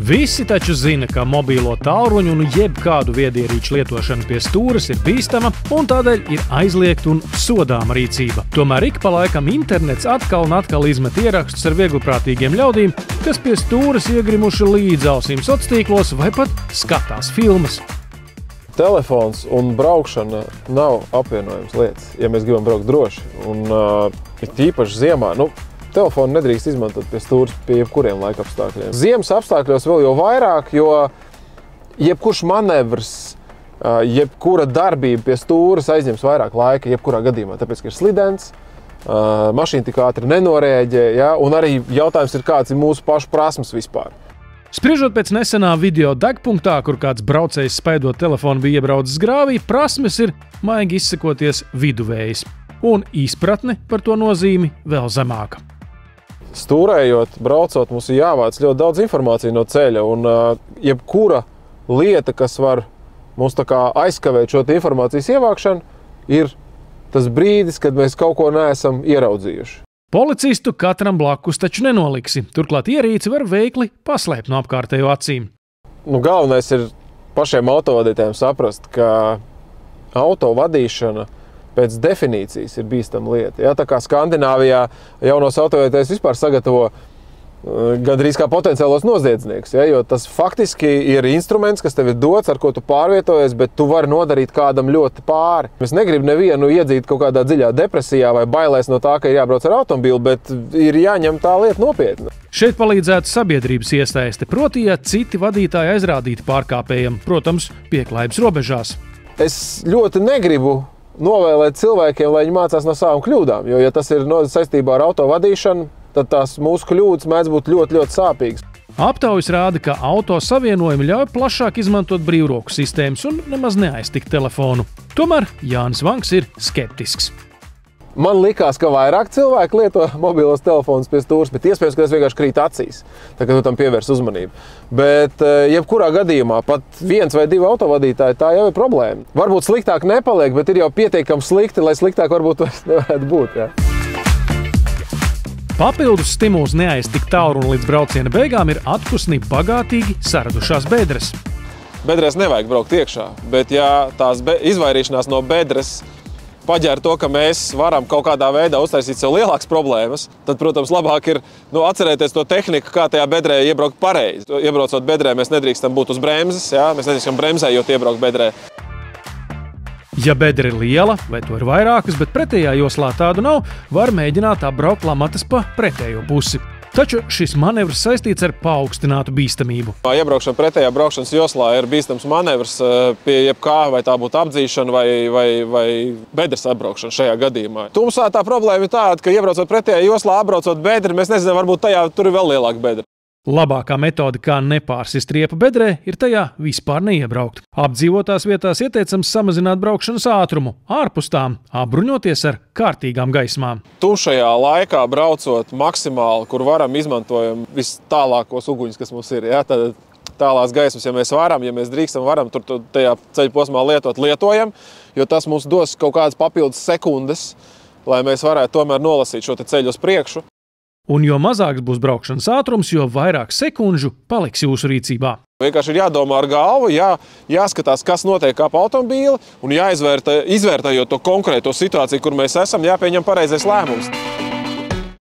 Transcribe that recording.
Visi taču zina, ka mobīlo tālruņu un jebkādu viedierīču lietošana pie stūres ir bīstama un tādēļ ir aizliegta un sodāma rīcība. Tomēr ik pa laikam internets atkal un atkal izmet ierakstus ar viegliprātīgiem ļaudīm, kas pie stūres iegrimuši līdz ausīm sociālos vai pat skatās filmas. Telefons un braukšana nav apvienojams lietas, ja mēs gribam braukt droši. Un tīpaši ziemā, telefonu nedrīkst izmantot pie stūres pie jebkuriem laikapstākļiem. Ziemas apstākļos vēl jau vairāk, jo jebkurš manevrs, jebkura darbība pie stūres aizņems vairāk laika, jebkurā gadījumā, tāpēc, ka ir slidens, mašīna tik ātri nenorēģē, ja? Un arī jautājums ir, kāds ir mūsu pašu prasmes vispār. Spriežot pēc nesenā video degpunktā, kur kāds braucējs spaidot telefonu bija iebraucis grāvī, prasmes ir maigi izsakoties viduvējs, un izpratne par to nozīmi vēl zemāka. Stūrējot, braucot, mums ir jāvāc ļoti daudz informāciju no ceļa, un jebkura lieta, kas var mums tā kā aizkavēt šo informācijas ievākšanu, ir tas brīdis, kad mēs kaut ko neesam ieraudzījuši. Policistu katram blakus taču nenoliksi, turklāt ierīci var veikli paslēpt no apkārtējo acīm. Galvenais ir pašiem autovadītājiem saprast, ka autovadīšana pēc definīcijas ir bīstama lieta. Ja? Tā kā Skandināvijā jaunos autovadītājus vispār sagatavo gandrīz kā potenciālos noziedznieks, ja? Jo tas faktiski ir instruments, kas tev ir dots, ar ko tu pārvietojies, bet tu vari nodarīt kādam ļoti pāri. Es negribu nevienu iedzīt kaut kādā dziļā depresijā vai bailēs no tā, ka ir jābrauc ar automobīlu, bet ir jāņem tā lieta nopietni. Šeit palīdzētu sabiedrības iesaiste, proti, ja citi vadītāji aizrādīti pārkāpējiem, protams, pieklājības robežās. Es ļoti negribu novēlēt cilvēkiem, lai viņi mācās no savām kļūdām, jo, ja tas ir saistībā ar auto vadīšanu, tad tās mūsu kļūdas mēdz būt ļoti, ļoti sāpīgas. Aptaujas rāda, ka auto savienojumi ļauj plašāk izmantot brīvroku sistēmas un nemaz neaiztikt telefonu. Tomēr Jānis Vanks ir skeptisks. Man likās, ka vairāk cilvēki lieto mobilos telefonus pie stūres, bet iespējams, ka tas vienkārši krīt acīs, tā kā tu tam pievērs uzmanību. Bet jebkurā gadījumā pat viens vai divi autovadītāji, tā jau ir problēma. Varbūt sliktāk nepaliek, bet ir jau pietiekami slikti, lai sliktāk varbūt nevarētu būt. Ja? Papildus stimuls neaiztikt tālruni līdz brauciena beigām ir atpūsni bagātīgi saradušās bedres. Bedrēs nevajag braukt iekšā, bet ja tās izvairīšanās no bedres paģēr to, ka mēs varam kaut kādā veidā uztaisīt sev lielākas problēmas, tad, protams, labāk ir atcerēties to tehniku, kā tajā bedrē iebraukt pareizi. Iebraucot bedrē, mēs nedrīkstam būt uz bremzes, ja? Mēs nedrīkstam bremzējot iebraukt bedrē. Ja bedra ir liela, vai to ir vairākas, bet pretējā joslā tādu nav, var mēģināt apbraukt lamatas pa pretējo pusi. Taču šis manevrs saistīts ar paaugstinātu bīstamību. Iebraukšana pretējā braukšanas joslā ir bīstams manevrs pie jebkā, vai tā būtu apdzīšana vai bedres apbraukšana šajā gadījumā. Tumsā tā problēma ir tāda, ka iebraucot pretējā joslā, apbraucot bedri, mēs nezinām, varbūt tajā tur ir vēl lielāka bedra. Labākā metode, kā nepārsist riepu bedrē, ir tajā vispār neiebraukt. Apdzīvotās vietās ieteicams samazināt braukšanas ātrumu, ārpus tām apbruņoties ar kārtīgām gaismām. Tumšajā laikā braucot maksimāli, kur varam, izmantojam vistālākos uguņus, kas mums ir. Ja? Tad tālās gaismas, ja mēs varam, ja mēs drīkstam, varam tur tajā ceļa posmā lietojam, jo tas mums dos kaut kādas papildus sekundes, lai mēs varētu tomēr nolasīt šo ceļu uz priekšu. Un jo mazāks būs braukšanas ātrums, jo vairāk sekundžu paliks jūsu rīcībā. Vienkārši ir jādomā ar galvu, jāskatās, kas notiek ap automobīli, un izvērtējot to konkrēto situāciju, kur mēs esam, jāpieņem pareizais lēmums.